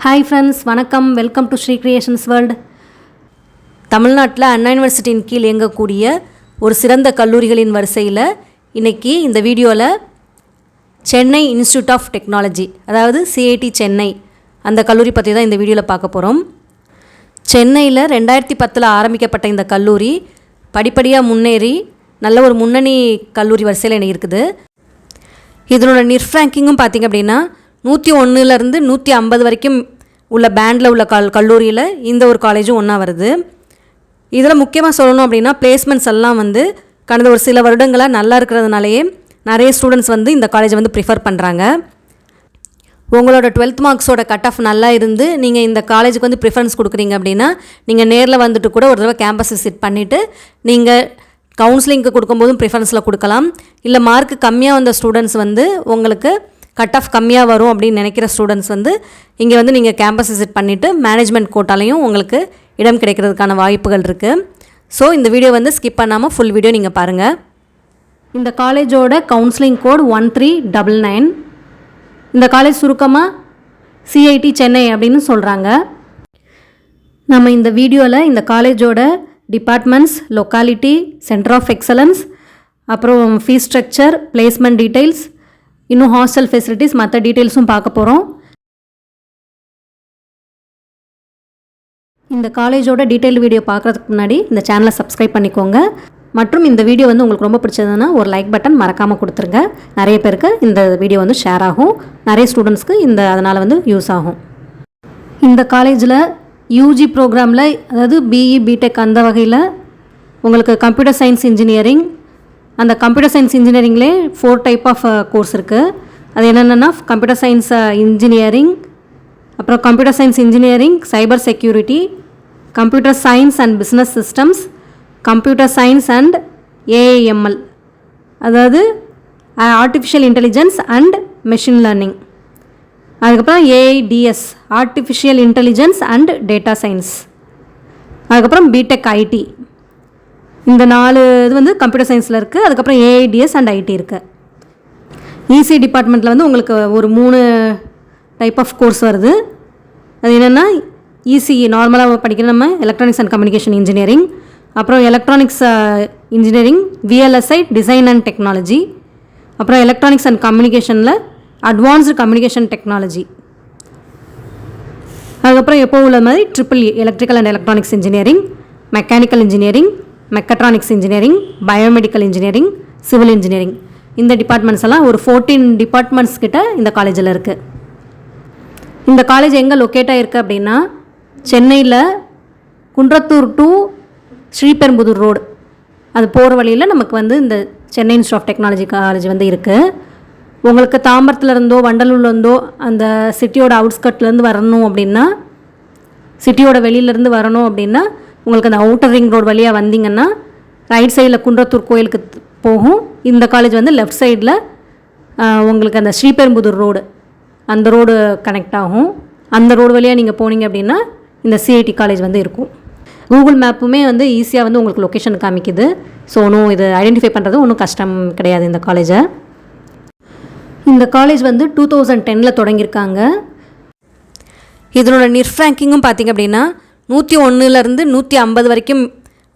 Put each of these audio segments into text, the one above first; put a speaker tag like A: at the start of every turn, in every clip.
A: Hi friends, வணக்கம். Welcome to Sri creations world. தமிழ்நாட்டில் அண்ணா யூனிவர்சிட்டியின் கீழ் இயங்கக்கூடிய ஒரு சிறந்த கல்லூரிகளின் வரிசையில் இன்றைக்கி இந்த வீடியோவில் சென்னை இன்ஸ்டியூட் ஆஃப் டெக்னாலஜி, அதாவது சிஐடி சென்னை, அந்த கல்லூரி பற்றி தான் இந்த வீடியோவில் பார்க்க போகிறோம். சென்னையில் 2010 ஆரம்பிக்கப்பட்ட இந்த கல்லூரி படிப்படியாக முன்னேறி நல்ல ஒரு முன்னணி கல்லூரி வரிசையில் இருக்குது. இதனோட நிர்ஃப் ரேங்கிங்கும் பார்த்திங்க அப்படின்னா 101லேருந்து 150 வரைக்கும் உள்ள பேண்டில் உள்ள கல்லூரியில் இந்த ஒரு காலேஜும் ஒன்றா வருது. இதில் முக்கியமாக சொல்லணும் அப்படின்னா பிளேஸ்மெண்ட்ஸ் எல்லாம் கடந்த ஒரு சில வருடங்களாக நல்லா இருக்கிறதுனாலேயே நிறைய ஸ்டூடெண்ட்ஸ் இந்த காலேஜை ப்ரிஃபர் பண்ணுறாங்க. உங்களோட 12th மார்க்ஸோட கட் ஆஃப் நல்லா இருந்து நீங்கள் இந்த காலேஜுக்கு ப்ரிஃபரன்ஸ் கொடுக்குறீங்க அப்படின்னா நீங்கள் நேரில் வந்துட்டு கூட ஒரு தடவை கேம்பஸ் விசிட் பண்ணிவிட்டு நீங்கள் கவுன்சிலிங்க்கு கொடுக்கும்போதும் ப்ரிஃபரன்ஸில் கொடுக்கலாம். இல்லை மார்க்கு கம்மியாக வந்த ஸ்டூடெண்ட்ஸ் உங்களுக்கு கட் ஆஃப் கம்மியாக வரும் அப்படின்னு நினைக்கிற ஸ்டூடெண்ட்ஸ் இங்கே நீங்கள் கேம்பஸ் விசிட் பண்ணிவிட்டு மேனேஜ்மெண்ட் கோட்டாலையும் உங்களுக்கு இடம் கிடைக்கிறதுக்கான வாய்ப்புகள் இருக்குது. ஸோ இந்த வீடியோ ஸ்கிப் பண்ணாமல் ஃபுல் வீடியோ நீங்கள் பாருங்கள். இந்த காலேஜோட கவுன்சிலிங் கோட் 1399. இந்த காலேஜ் சுருக்கமாக சிஐடி சென்னை அப்படின்னு சொல்கிறாங்க. நம்ம இந்த வீடியோவில் இந்த காலேஜோட departments, locality, centre of excellence, அப்புறம் ஃபீஸ் ஸ்ட்ரக்சர், பிளேஸ்மெண்ட் டீட்டெயில்ஸ், இன்னும் ஹாஸ்டல் ஃபெசிலிட்டிஸ், மற்ற டீட்டெயில்ஸும் பார்க்க போகிறோம். இந்த காலேஜோட டீட்டெயில் வீடியோ பார்க்குறதுக்கு முன்னாடி இந்த சேனலை சப்ஸ்கிரைப் பண்ணிக்கோங்க. மற்றும் இந்த வீடியோ உங்களுக்கு ரொம்ப பிடிச்சதுன்னா ஒரு லைக் பட்டன் மறக்காமல் கொடுத்துருங்க. நிறைய பேருக்கு இந்த வீடியோ ஷேர் ஆகும், நிறைய ஸ்டூடெண்ட்ஸ்க்கு அதனால் யூஸ் ஆகும். இந்த காலேஜில் யூஜி ப்ரோக்ராமில், அதாவது பிஇ, பிடெக் அந்த வகையில் உங்களுக்கு கம்ப்யூட்டர் சயின்ஸ் இன்ஜினியரிங், அந்த கம்ப்யூட்டர் சயின்ஸ் இன்ஜினியரிங்லே 4 டைப் ஆஃப் கோர்ஸ் இருக்குது. அது என்னென்னா கம்ப்யூட்டர் சயின்ஸ் இன்ஜினியரிங், அப்புறம் computer science engineering cyber security, computer science and business systems, computer science and AIML, அதாவது artificial intelligence and machine learning, அதுக்கப்புறம் AIDS artificial intelligence and data science, அதுக்கப்புறம் BTech IT. இந்த 4 இது computer சயின்ஸில் இருக்குது. அதுக்கப்புறம் AIDS and IT இருக்குது. EC டிபார்ட்மெண்ட்டில் உங்களுக்கு ஒரு 3 டைப் ஆஃப் கோர்ஸ் வருது. அது என்னென்னா இசிஇ நார்மலாக படிக்கிற நம்ம எலக்ட்ரானிக்ஸ் அண்ட் கம்யூனிகேஷன் இன்ஜினியரிங், அப்புறம் electronics engineering, VLSI design and technology, அப்புறம் எலக்ட்ரானிக்ஸ் அண்ட் கம்யூனிகேஷனில் அட்வான்ஸ்டு கம்யூனிகேஷன் டெக்னாலஜி, அதுக்கப்புறம் எப்போ உள்ள மாதிரி EEE electrical and electronics engineering, mechanical engineering, mechatronics engineering, biomedical engineering, civil engineering. இந்த டிபார்ட்மெண்ட்ஸ் எல்லாம் ஒரு 14 டிபார்ட்மெண்ட்ஸ் கிட்ட இந்த காலேஜில் இருக்குது. இந்த காலேஜ் எங்கே லொக்கேட் ஆகிருக்கு அப்படின்னா சென்னையில் குன்றத்தூர் டு ஸ்ரீபெரும்புதூர் ரோடு, அது போகிற வழியில் நமக்கு இந்த Chennai institute of technology college இருக்குது. உங்களுக்கு தாம்பரத்துலேருந்தோ வண்டலூர்லேருந்தோ அந்த சிட்டியோட அவுட்ஸ்கட்லேருந்து வரணும் அப்படின்னா, சிட்டியோட வெளியிலேருந்து வரணும் அப்படின்னா உங்களுக்கு அந்த அவுட்டர் ரிங் ரோடு வழியாக வந்தீங்கன்னா ரைட் சைடில் குன்றத்தூர் கோயிலுக்கு போகும். இந்த காலேஜ் லெஃப்ட் சைடில் உங்களுக்கு அந்த ஸ்ரீபெரும்புதூர் ரோடு, அந்த ரோடு கனெக்ட் ஆகும். அந்த ரோடு வழியாக நீங்கள் போனீங்க அப்படின்னா இந்த சிஐடி காலேஜ் இருக்கும். கூகுள் மேப்புமே ஈஸியாக உங்களுக்கு லொக்கேஷன் காமிக்குது. ஸோ ஒன்றும் இது ஐடென்டிஃபை பண்ணுறது ஒன்றும் கஷ்டம் கிடையாது இந்த காலேஜை. இந்த காலேஜ் 2010 தொடங்கியிருக்காங்க. இதனோட நிர்ஃப் ரேங்கிங்கும் பார்த்திங்க அப்படின்னா 101லேருந்து 150 வரைக்கும்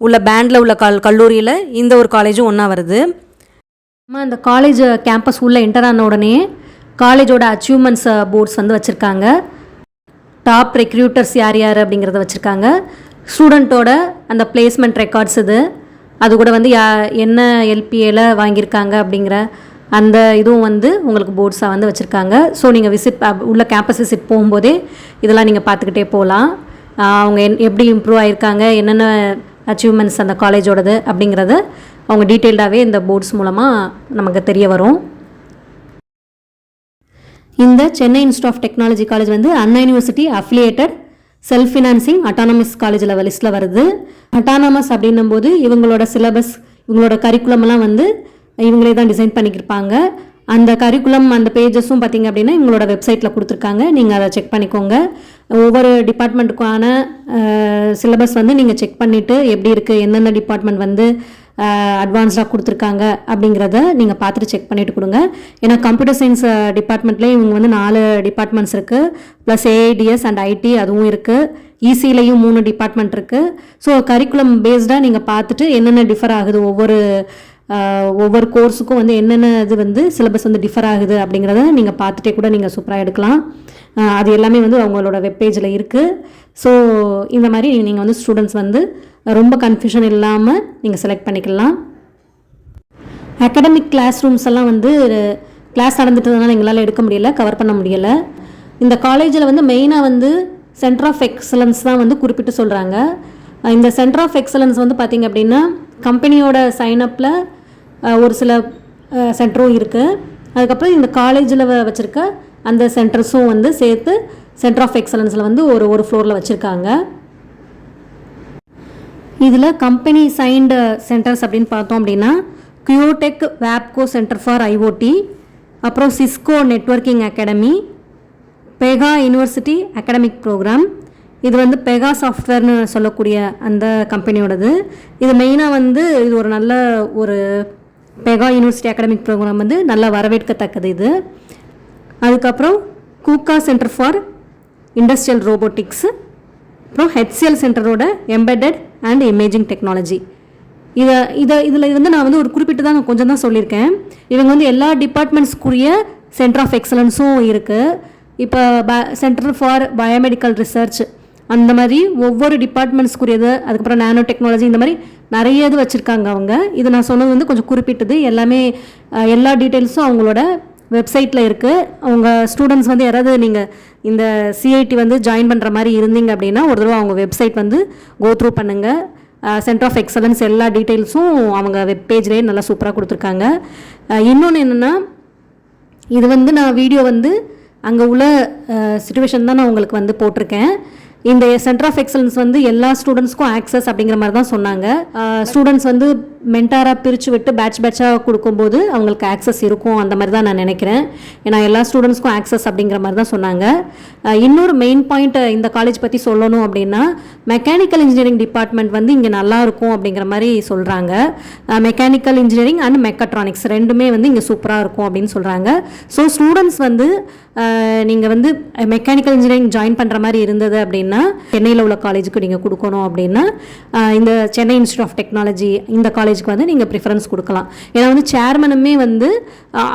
A: உள்ள பேண்டில் உள்ள கல்லூரியில் இந்த ஒரு காலேஜும் ஒன்றா வருது. நம்ம அந்த காலேஜ் கேம்பஸ் உள்ளே என்டர் ஆன உடனே காலேஜோட அச்சீவ்மெண்ட்ஸ் போர்ட்ஸ் வச்சுருக்காங்க. டாப் ரெக்ரூட்டர்ஸ் யார் யார் அப்படிங்கிறத வச்சுருக்காங்க. ஸ்டூடெண்ட்டோட அந்த பிளேஸ்மெண்ட் ரெக்கார்ட்ஸ் அது கூட என்ன எல்பிஏல வாங்கியிருக்காங்க அப்படிங்கிற அந்த இதுவும் உங்களுக்கு போர்ட்ஸாக வச்சுருக்காங்க. ஸோ நீங்கள் விசிட் உள்ள கேம்பஸ் விசிட் போகும்போதே இதெல்லாம் நீங்கள் பார்த்துக்கிட்டே போகலாம். அவங்க எப்படி இம்ப்ரூவ் ஆகியிருக்காங்க, என்னென்ன அச்சீவ்மெண்ட்ஸ் அந்த காலேஜோடது அப்படிங்கிறது அவங்க டீட்டெயில்டாகவே இந்த போர்ட்ஸ் மூலமாக நமக்கு தெரிய வரும். இந்த Chennai institute of technology college Anna university affiliated self financing autonomous காலேஜில் லிஸ்ட்டில் வருது. அட்டானமஸ் அப்படின்னும் போது இவங்களோட சிலபஸ், இவங்களோட கரிக்குலமெல்லாம் இவங்களே தான் டிசைன் பண்ணிக்கிருப்பாங்க. அந்த கரிக்குலம், அந்த பேஜஸும் பார்த்திங்க அப்படின்னா இவங்களோட வெப்சைட்டில் கொடுத்துருக்காங்க. நீங்கள் அதை செக் பண்ணிக்கோங்க. ஒவ்வொரு டிபார்ட்மெண்ட்டுக்கான சிலபஸ் நீங்கள் செக் பண்ணிவிட்டு எப்படி இருக்குது, எந்தெந்த டிபார்ட்மெண்ட் அட்வான்ஸ்டாக கொடுத்துருக்காங்க அப்படிங்கிறத நீங்கள் பார்த்துட்டு செக் பண்ணிவிட்டு கொடுங்க. ஏன்னா கம்ப்யூட்டர் சயின்ஸ் டிபார்ட்மெண்ட்லேயே இவங்க வந்து 4 டிபார்ட்மெண்ட்ஸ் இருக்குது, ப்ளஸ் ஏஐடிஎஸ் அண்ட் ஐடி அதுவும் இருக்குது. இசிலையும் 3 டிபார்ட்மெண்ட் இருக்குது. ஸோ கரிக்குலம் பேஸ்டாக நீங்கள் பார்த்துட்டு என்னென்ன டிஃபர் ஆகுது, ஒவ்வொரு கோர்ஸுக்கும் வந்து என்னென்ன இது வந்து சிலபஸ் வந்து டிஃபர் ஆகுது அப்படிங்கிறத நீங்கள் பார்த்துட்டே கூட நீங்கள் சூப்பராக எடுக்கலாம். அது எல்லாமே வந்து அவங்களோட வெப்பேஜில் இருக்குது. ஸோ இந்த மாதிரி நீங்கள் வந்து ஸ்டூடெண்ட்ஸ் வந்து ரொம்ப கன்ஃபியூஷன் இல்லாமல் நீங்கள் செலக்ட் பண்ணிக்கலாம். அகாடமிக் கிளாஸ் ரூம்ஸ் எல்லாம் வந்து கிளாஸ் நடந்துட்டதுனால எங்களால் எடுக்க முடியலை, கவர் பண்ண முடியலை. இந்த காலேஜில் வந்து மெயினாக வந்து சென்டர் ஆஃப் எக்ஸலன்ஸ் தான் வந்து குறிப்பிட்டு சொல்கிறாங்க. இந்த சென்டர் ஆஃப் எக்ஸலன்ஸ் வந்து பார்த்திங்க அப்படின்னா கம்பெனியோட சைனப்பில் ஒரு சில சென்டரும் இருக்குது. அதுக்கப்புறம் இந்த காலேஜில் வச்சுருக்க அந்த சென்டர்ஸும் வந்து சேர்த்து சென்டர் ஆஃப் எக்ஸலன்ஸில் வந்து ஒரு ஃப்ளோரில் வச்சுருக்காங்க. இதில் கம்பெனி சைன்டு சென்டர்ஸ் அப்படின்னு பார்த்தோம் அப்படின்னா கியோடெக் வேப்கோ சென்டர் ஃபார் ஐஓடி, அப்புறம் Cisco networking academy, Pega university academic programme. இது வந்து பெகா சாஃப்ட்வேர்னு சொல்லக்கூடிய அந்த கம்பெனியோடது. இது மெயினாக வந்து இது ஒரு நல்ல ஒரு பெகா யூனிவர்சிட்டி அகாடமிக் ப்ரோக்ராம் வந்து நல்லா வரவேற்கத்தக்கது இது. அதுக்கப்புறம் KUKA centre for industrial robotics, அப்புறம் ஹெச்சிஎல் சென்டரோட எம்பெடட் அண்ட் இமேஜிங் டெக்னாலஜி. இதில் வந்து நான் வந்து ஒரு குறிப்பிட்டு தான் கொஞ்சம் தான் சொல்லியிருக்கேன். இவங்க வந்து எல்லா டிபார்ட்மெண்ட்ஸ்க்குரிய சென்டர் ஆஃப் எக்ஸலன்ஸும் இருக்குது. இப்போ சென்டர் ஃபார் பயோமெடிக்கல் ரிசர்ச் அந்த மாதிரி ஒவ்வொரு டிபார்ட்மெண்ட்ஸ்க்குரியது, அதுக்கப்புறம் நானோ டெக்னாலஜி, இந்த மாதிரி நிறைய இது வச்சுருக்காங்க அவங்க. இது நான் சொன்னது வந்து கொஞ்சம் குறிப்பிட்டது. எல்லாமே எல்லா டீட்டெயில்ஸும் அவங்களோட வெப்சைட்டில் இருக்குது. அவங்க ஸ்டூடெண்ட்ஸ் வந்து யாராவது நீங்கள் இந்த சிஐடி வந்து ஜாயின் பண்ணுற மாதிரி இருந்தீங்க அப்படின்னா ஒரு தடவை அவங்க வெப்சைட் வந்து கோ த்ரூ பண்ணுங்கள். சென்டர் ஆஃப் எக்ஸலன்ஸ் எல்லா டீட்டெயில்ஸும் அவங்க வெப்பேஜ்லேயே நல்லா சூப்பராக கொடுத்துருக்காங்க. இன்னொன்று என்னென்னா, இது வந்து நான் வீடியோ வந்து அங்கே உள்ள சிச்சுவேஷன் தான் நான் உங்களுக்கு வந்து போட்டிருக்கேன். இந்த சென்டர் ஆஃப் எக்ஸலன்ஸ் வந்து எல்லா ஸ்டூடெண்ட்ஸ்க்கும் ஆக்சஸ் அப்படிங்கிற மாதிரி தான் சொன்னாங்க. ஸ்டூடெண்ட்ஸ் வந்து மென்டாராக பிரித்து விட்டு பேட்சாக கொடுக்கும்போது அவங்களுக்கு ஆக்சஸ் இருக்கும் அந்த மாதிரி தான் நான் நினைக்கிறேன். ஏன்னா எல்லா ஸ்டூடெண்ட்ஸ்க்கும் ஆக்சஸ் அப்படிங்கிற மாதிரி தான் சொன்னாங்க. இன்னொரு மெயின் பாயிண்ட் இந்த காலேஜ் பற்றி சொல்லணும் அப்படின்னா, மெக்கானிக்கல் இன்ஜினியரிங் டிபார்ட்மெண்ட் வந்து இங்கே நல்லாயிருக்கும் அப்படிங்கிற மாதிரி சொல்கிறாங்க. மெக்கானிக்கல் இன்ஜினியரிங் அண்ட் மெக்கட்ரானிக்ஸ் ரெண்டுமே வந்து இங்கே சூப்பராக இருக்கும் அப்படின்னு சொல்கிறாங்க. ஸோ ஸ்டூடெண்ட்ஸ் வந்து நீங்கள் வந்து மெக்கானிக்கல் இன்ஜினியரிங் ஜாயின் பண்ணுற மாதிரி இருந்தது அப்படின்னா சென்னையில் உள்ள காலேஜுக்கு நீங்கள் கொடுக்கணும் அப்படின்னா இந்த சென்னை இன்ஸ்டியூட் ஆஃப் டெக்னாலஜி இந்த காலேஜுக்கு வந்து நீங்கள் ப்ரிஃபரன்ஸ் கொடுக்கலாம். ஏன்னா வந்து சேர்மனுமே வந்து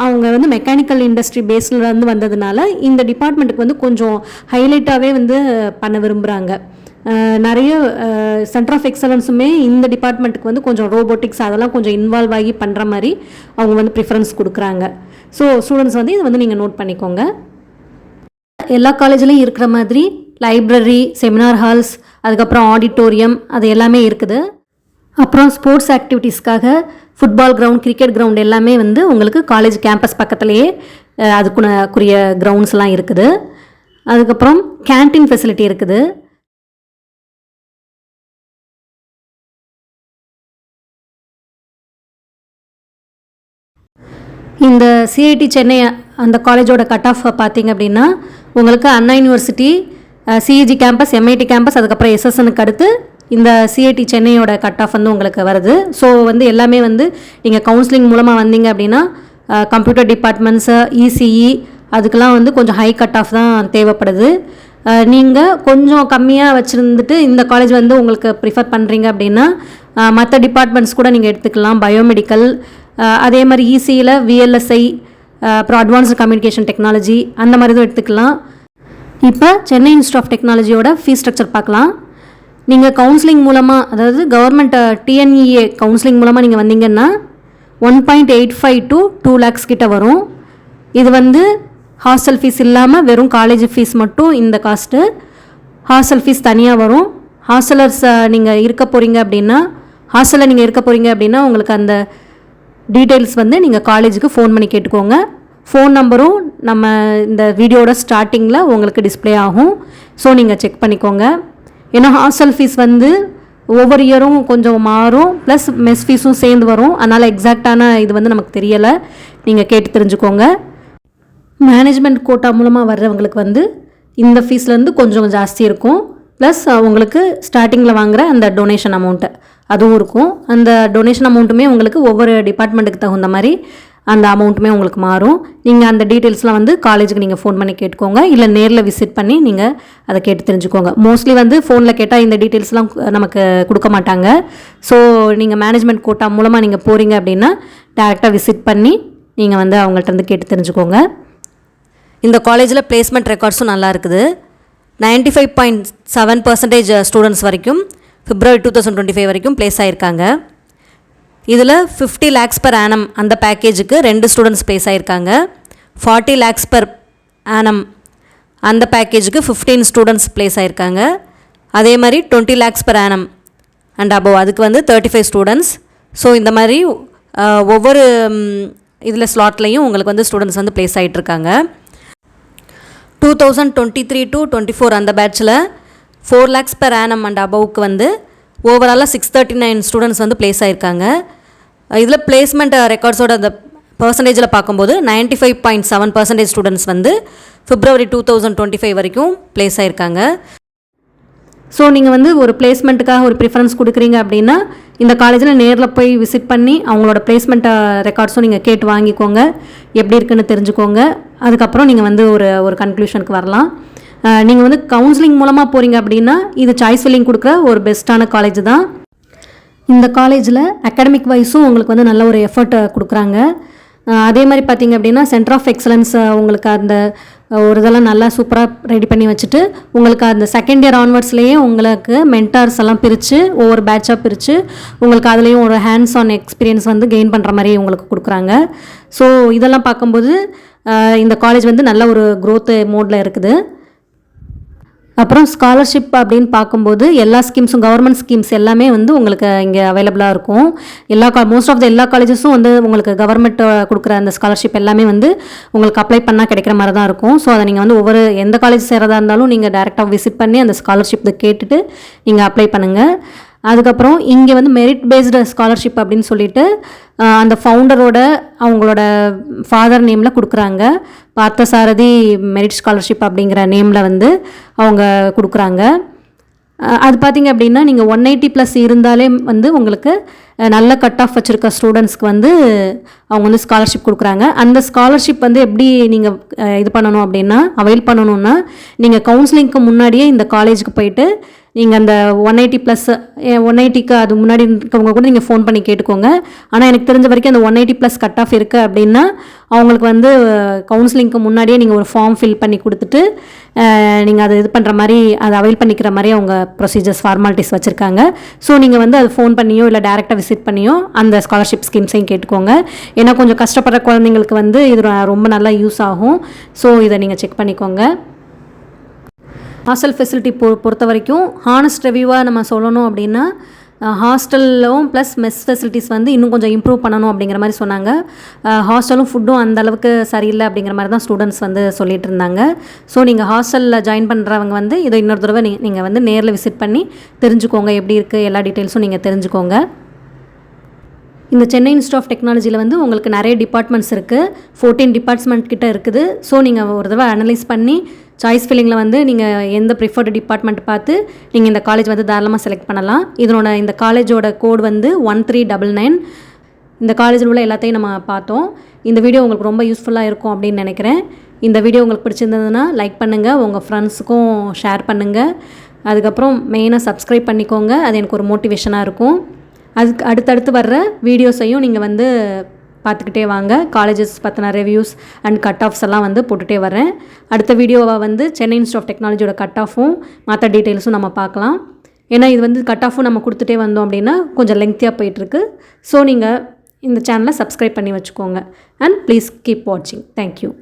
A: அவங்க வந்து மெக்கானிக்கல் இண்டஸ்ட்ரி பேஸ்லேருந்து வந்ததுனால இந்த டிபார்ட்மெண்ட்டுக்கு வந்து கொஞ்சம் ஹைலைட்டாகவே வந்து பண்ண விரும்புகிறாங்க. நிறைய சென்டர் ஆஃப் எக்ஸலன்ஸுமே இந்த டிபார்ட்மெண்ட்டுக்கு வந்து கொஞ்சம் ரோபோட்டிக்ஸ் அதெல்லாம் கொஞ்சம் இன்வால்வ் ஆகி பண்ணுற மாதிரி அவங்க வந்து ப்ரிஃபரன்ஸ் கொடுக்குறாங்க. ஸோ ஸ்டூடெண்ட்ஸ் வந்து இதை வந்து நீங்கள் நோட் பண்ணிக்கோங்க. எல்லா காலேஜ்லேயும் இருக்கிற மாதிரி லைப்ரரி, செமினார் ஹால்ஸ், அதுக்கப்புறம் ஆடிட்டோரியம் அது எல்லாமே இருக்குது. அப்புறம் ஸ்போர்ட்ஸ் ஆக்டிவிட்டீஸ்க்காக ஃபுட்பால் கிரவுண்ட், கிரிக்கெட் கிரவுண்ட் எல்லாமே வந்து உங்களுக்கு காலேஜ் கேம்பஸ் பக்கத்துலேயே அதுக்குரிய கிரவுண்ட்ஸ்லாம் இருக்குது. அதுக்கப்புறம் கேன்டீன் ஃபெசிலிட்டி இருக்குது. இந்த சிஐடி சென்னை அந்த காலேஜோட கட் ஆஃப் பார்த்திங்க அப்படின்னா உங்களுக்கு Anna university, CEG campus, MIT campus, அதுக்கப்புறம் எஸ்எஸ்எனுக்கு அடுத்து இந்த சிஐடி சென்னையோட கட் ஆஃப் வந்து உங்களுக்கு வருது. ஸோ வந்து எல்லாமே வந்து நீங்கள் கவுன்சிலிங் மூலமாக வந்தீங்க அப்படின்னா கம்ப்யூட்டர் டிபார்ட்மெண்ட்ஸு, இசிஇ அதுக்கெலாம் வந்து கொஞ்சம் ஹை கட் ஆஃப் தான் தேவைப்படுது. நீங்கள் கொஞ்சம் கம்மியாக வச்சுருந்துட்டு இந்த காலேஜ் வந்து உங்களுக்கு ப்ரிஃபர் பண்ணுறீங்க அப்படின்னா மற்ற டிபார்ட்மெண்ட்ஸ் கூட நீங்கள் எடுத்துக்கலாம். பயோமெடிக்கல், அதே மாதிரி இசியில் விஎல்எஸ்ஐ, அப்புறம் அட்வான்ஸ்டு கம்யூனிகேஷன் டெக்னாலஜி அந்த மாதிரி தான் எடுத்துக்கலாம். இப்போ சென்னை இன்ஸ்டியூட் ஆஃப் டெக்னாலஜியோட ஃபீஸ் ஸ்ட்ரக்சர் பார்க்கலாம். நீங்கள் கவுன்சிலிங் மூலமாக, அதாவது கவர்மெண்ட் டிஎன்இஏ கவுன்சிலிங் மூலமாக நீங்கள் வந்தீங்கன்னா 1.85 to 2 lakhs கிட்ட வரும். இது வந்து ஹாஸ்டல் ஃபீஸ் இல்லாமல் வெறும் காலேஜ் ஃபீஸ் மட்டும் இந்த காஸ்ட்டு. ஹாஸ்டல் ஃபீஸ் தனியாக வரும். ஹாஸ்டலர்ஸ் நீங்கள் இருக்க போகிறீங்க அப்படின்னா உங்களுக்கு அந்த டீட்டெயில்ஸ் வந்து நீங்கள் காலேஜுக்கு ஃபோன் பண்ணி கேட்டுக்கோங்க. ஃபோன் நம்பரும் நம்ம இந்த வீடியோட ஸ்டார்டிங்கில் உங்களுக்கு டிஸ்பிளே ஆகும். ஸோ நீங்கள் செக் பண்ணிக்கோங்க. ஏன்னா ஹாஸ்டல் ஃபீஸ் வந்து ஒவ்வொரு இயரும் கொஞ்சம் மாறும், ப்ளஸ் மெஸ் ஃபீஸும் சேர்ந்து வரும். அதனால் எக்ஸாக்டான இது வந்து நமக்கு தெரியலை, நீங்கள் கேட்டு தெரிஞ்சுக்கோங்க. மேனேஜ்மெண்ட் கோட்டா மூலமாக வர்றவங்களுக்கு வந்து இந்த ஃபீஸ்லேருந்து கொஞ்சம் ஜாஸ்தி இருக்கும். ப்ளஸ் உங்களுக்கு ஸ்டார்டிங்கில் வாங்குகிற அந்த டொனேஷன் அமௌண்ட்டு அதுவும் இருக்கும். அந்த டொனேஷன் அமௌண்ட்டுமே உங்களுக்கு ஒவ்வொரு டிபார்ட்மெண்ட்டுக்கு தகுந்த மாதிரி அந்த அமௌண்ட்டுமே உங்களுக்கு மாறும். நீங்கள் அந்த டீட்டெயில்ஸ்லாம் வந்து காலேஜுக்கு நீங்கள் ஃபோன் பண்ணி கேட்டுக்கோங்க, இல்லை நேரில் விசிட் பண்ணி நீங்கள் அதை கேட்டு தெரிஞ்சுக்கோங்க. மோஸ்ட்லி வந்து ஃபோனில் கேட்டால் இந்த டீட்டெயில்ஸ்லாம் நமக்கு கொடுக்க மாட்டாங்க. ஸோ நீங்கள் மேனேஜ்மெண்ட் கோட்டா மூலமாக நீங்கள் போகிறீங்க அப்படின்னா டேரெக்டாக விசிட் பண்ணி நீங்கள் வந்து அவங்கள்ட்ட இருந்து கேட்டு தெரிஞ்சுக்கோங்க. இந்த காலேஜில் பிளேஸ்மெண்ட் ரெக்கார்ட்ஸும் நல்லா இருக்குது. 95.7% ஸ்டூடெண்ட்ஸ் வரைக்கும் February 2025 வரைக்கும் ப்ளேஸ் ஆகியிருக்காங்க. இதில் 50 lakhs per annum அந்த பேக்கேஜுக்கு 2 ஸ்டூடெண்ட்ஸ் ப்ளேஸ் ஆகியிருக்காங்க. 40 lakhs per annum அந்த பேக்கேஜுக்கு 15 ஸ்டூடெண்ட்ஸ் ப்ளேஸ் ஆகியிருக்காங்க. அதே மாதிரி 20 lakhs per annum and above அதுக்கு வந்து 35 ஸ்டூடெண்ட்ஸ். ஸோ இந்த மாதிரி ஒவ்வொரு இதில் ஸ்லாட்லேயும் உங்களுக்கு வந்து ஸ்டூடெண்ட்ஸ் வந்து ப்ளேஸ் ஆகிட்டுருக்காங்க. 2023 to 24 அந்த பேட்சில் 4 lakhs per annum அண்ட் அபவுக்கு வந்து ஓவராலாக 639 ஸ்டூடெண்ட்ஸ் வந்து ப்ளேஸ் ஆகியிருக்காங்க. இதில் பிளேஸ்மெண்ட் ரெக்கார்ட்ஸோட அந்த பர்சன்டேஜில் பார்க்கும்போது 95.7% ஸ்டூடெண்ட்ஸ் வந்து February 2025 வரைக்கும் ப்ளேஸ் ஆகியிருக்காங்க. ஸோ நீங்கள் வந்து ஒரு பிளேஸ்மெண்ட்டுக்காக ஒரு ப்ரிஃபரன்ஸ் கொடுக்குறீங்க அப்படின்னா இந்த காலேஜில் நேரில் போய் விசிட் பண்ணி அவங்களோட பிளேஸ்மெண்ட் ரெக்கார்ட்ஸும் நீங்கள் கேட்டு வாங்கிக்கோங்க, எப்படி இருக்குன்னு தெரிஞ்சுக்கோங்க. அதுக்கப்புறம் நீங்கள் வந்து ஒரு கன்க்ளூஷனுக்கு வரலாம். நீங்கள் வந்து கவுன்சிலிங் மூலமாக போகிறீங்க அப்படின்னா இது சாய்ஸ் ஃபில்லிங் கொடுக்குற ஒரு பெஸ்ட்டான காலேஜ் தான். இந்த காலேஜில் அகாடமிக் வைஸும் உங்களுக்கு வந்து நல்ல ஒரு எஃபர்ட் கொடுக்குறாங்க. அதே மாதிரி பார்த்திங்க அப்படின்னா சென்டர் ஆஃப் எக்ஸலன்ஸ் உங்களுக்கு அந்த ஒரு இதெல்லாம் நல்லா சூப்பராக ரெடி பண்ணி வச்சுட்டு உங்களுக்கு அந்த செகண்ட் இயர் ஆன்வர்ட்ஸ்லேயே உங்களுக்கு மென்டார்ஸ் எல்லாம் பிரித்து ஒவ்வொரு பேட்சாக பிரித்து உங்களுக்கு அதுலேயும் ஒரு ஹேண்ட்ஸ் ஆன் எக்ஸ்பீரியன்ஸ் வந்து கெயின் பண்ணுற மாதிரி உங்களுக்கு கொடுக்குறாங்க. ஸோ இதெல்லாம் பார்க்கும்போது இந்த காலேஜ் வந்து நல்ல ஒரு க்ரோத் மோடில் இருக்குது. அப்புறம் ஸ்காலர்ஷிப் அப்படின்னு பார்க்கும்போது எல்லா ஸ்கீம்ஸும் கவர்மெண்ட் ஸ்கீம்ஸ் எல்லாமே வந்து உங்களுக்கு இங்கே அவைலபிளாக இருக்கும். மோஸ்ட் ஆஃப் த எல்லா காலேஜஸும் வந்து உங்களுக்கு கவர்மெண்ட் கொடுக்குற அந்த ஸ்காலர்ஷிப் எல்லாமே வந்து உங்களுக்கு அப்ளை பண்ணால் கிடைக்கிற மாதிரி தான் இருக்கும். ஸோ அதை நீங்கள் வந்து எந்த காலேஜ் சேரதாக இருந்தாலும் நீங்கள் டேரெக்டாக விசிட் பண்ணி அந்த ஸ்காலர்ஷிப் கேட்டுட்டு நீங்கள் அப்ளை பண்ணுங்கள். அதுக்கப்புறம் இங்கே வந்து மெரிட் பேஸ்டு ஸ்காலர்ஷிப் அப்படின்னு சொல்லிட்டு அந்த ஃபவுண்டரோட அவங்களோட ஃபாதர் நேமில் கொடுக்குறாங்க. பார்த்தசாரதி மெரிட் ஸ்காலர்ஷிப் அப்படிங்கிற நேமில் வந்து அவங்க கொடுக்குறாங்க. அது பார்த்திங்க அப்படின்னா நீங்கள் 180+ இருந்தாலே வந்து உங்களுக்கு நல்ல கட் ஆஃப் வச்சுருக்க ஸ்டூடெண்ட்ஸ்க்கு வந்து அவங்க வந்து ஸ்காலர்ஷிப் கொடுக்குறாங்க. அந்த ஸ்காலர்ஷிப் வந்து எப்படி நீங்கள் இது பண்ணணும் அப்படின்னா அவைல் பண்ணணுன்னா நீங்கள் கவுன்சிலிங்க்கு முன்னாடியே இந்த காலேஜுக்கு போயிட்டு நீங்கள் அந்த 180+, அது முன்னாடி இருக்கவங்க கூட நீங்கள் ஃபோன் பண்ணி கேட்டுக்கோங்க. ஆனால் எனக்கு தெரிஞ்ச வரைக்கும் அந்த 180+ கட் ஆஃப் இருக்குது அப்படின்னா அவங்களுக்கு வந்து கவுன்சிலிங்க்கு முன்னாடியே நீங்கள் ஒரு ஃபார்ம் ஃபில் பண்ணி கொடுத்துட்டு நீங்கள் அதை இது பண்ணுற மாதிரி அதை அவைல் பண்ணிக்கிற மாதிரி அவங்க ப்ரொசீஜர்ஸ் ஃபார்மாலிட்டிஸ் வச்சுருக்காங்க. ஸோ நீங்கள் வந்து அது ஃபோன் பண்ணியோ இல்லை டேரெக்டாக விசிட் பண்ணியோ அந்த ஸ்காலர்ஷிப் ஸ்கீம்ஸையும் கேட்டுக்கோங்க. ஏன்னா கொஞ்சம் கஷ்டப்படுற குழந்தைங்களுக்கு வந்து இது ரொம்ப நல்லா யூஸ் ஆகும். ஸோ இதை நீங்கள் செக் பண்ணிக்கோங்க. ஹாஸ்டல் ஃபெசிலிட்டி பொறுத்த வரைக்கும் ஹானஸ்ட் ரிவ்யூவாக நம்ம சொல்லணும் அப்படின்னா ஹாஸ்டலும் ப்ளஸ் மெஸ் ஃபெசிலிட்டிஸ் வந்து இன்னும் கொஞ்சம் இம்ப்ரூவ் பண்ணணும் அப்படிங்கிற மாதிரி சொன்னாங்க. ஹாஸ்டலும் ஃபுட்டும் அந்தளவுக்கு சரியில்லை அப்படிங்கிற மாதிரி தான் ஸ்டூடெண்ட்ஸ் வந்து சொல்லிகிட்டு இருந்தாங்க. ஸோ நீங்கள் ஹாஸ்டலில் ஜாயின் பண்ணுறவங்க வந்து இதை இன்னொரு தடவை நீங்கள் வந்து நேரில் விசிட் பண்ணி தெரிஞ்சுக்கோங்க, எப்படி இருக்குது எல்லா டீட்டெயில்ஸும் நீங்கள் தெரிஞ்சுக்கோங்க. இந்த சென்னை இன்ஸ்டியூட் ஆஃப் டெக்னாலஜியில் வந்து உங்களுக்கு நிறைய டிபார்ட்மெண்ட்ஸ் இருக்குது, 14 டிபார்ட்மெண்ட் கிட்ட இருக்குது. ஸோ நீங்கள் ஒரு தடவை அனலைஸ் பண்ணி சாய்ஸ் ஃபில்லிங்கில் வந்து நீங்கள் எந்த ப்ரிஃபர்டு டிபார்ட்மெண்ட் பார்த்து நீங்கள் இந்த காலேஜ் வந்து தாராளமாக செலக்ட் பண்ணலாம். இந்த காலேஜோட கோட் வந்து 1399. இந்த காலேஜில் உள்ள எல்லாத்தையும் நம்ம பார்த்தோம். இந்த வீடியோ உங்களுக்கு ரொம்ப யூஸ்ஃபுல்லாக இருக்கும் அப்படின்னு நினைக்கிறேன். இந்த வீடியோ உங்களுக்கு பிடிச்சிருந்ததுன்னா லைக் பண்ணுங்கள், உங்கள் ஃப்ரெண்ட்ஸுக்கும் ஷேர் பண்ணுங்கள். அதுக்கப்புறம் மெயினாக சப்ஸ்கிரைப் பண்ணிக்கோங்க, அது எனக்கு ஒரு மோட்டிவேஷனாக இருக்கும். அதுக்கு அடுத்தடுத்து வர்ற வீடியோஸையும் நீங்கள் வந்து பார்த்துக்கிட்டே வாங்க. காலேஜஸ் பற்றின ரிவ்யூஸ் அண்ட் கட் ஆஃப்ஸ் எல்லாம் வந்து போட்டுகிட்டே வரேன். அடுத்த வீடியோவை வந்து சென்னை இன்ஸ்டியூட் ஆஃப் டெக்னாலஜியோட கட் ஆஃபும் மற்ற டீட்டெயில்ஸும் நம்ம பார்க்கலாம். ஏன்னா இது வந்து கட் ஆஃபும் நம்ம கொடுத்துட்டே வந்தோம் அப்படின்னா கொஞ்சம் லெங்க்த்தியாக போயிட்டுருக்கு. ஸோ நீங்கள் இந்த சேனலை சப்ஸ்கிரைப் பண்ணி வச்சுக்கோங்க. அண்ட் ப்ளீஸ் கீப் வாட்சிங். தேங்க்யூ.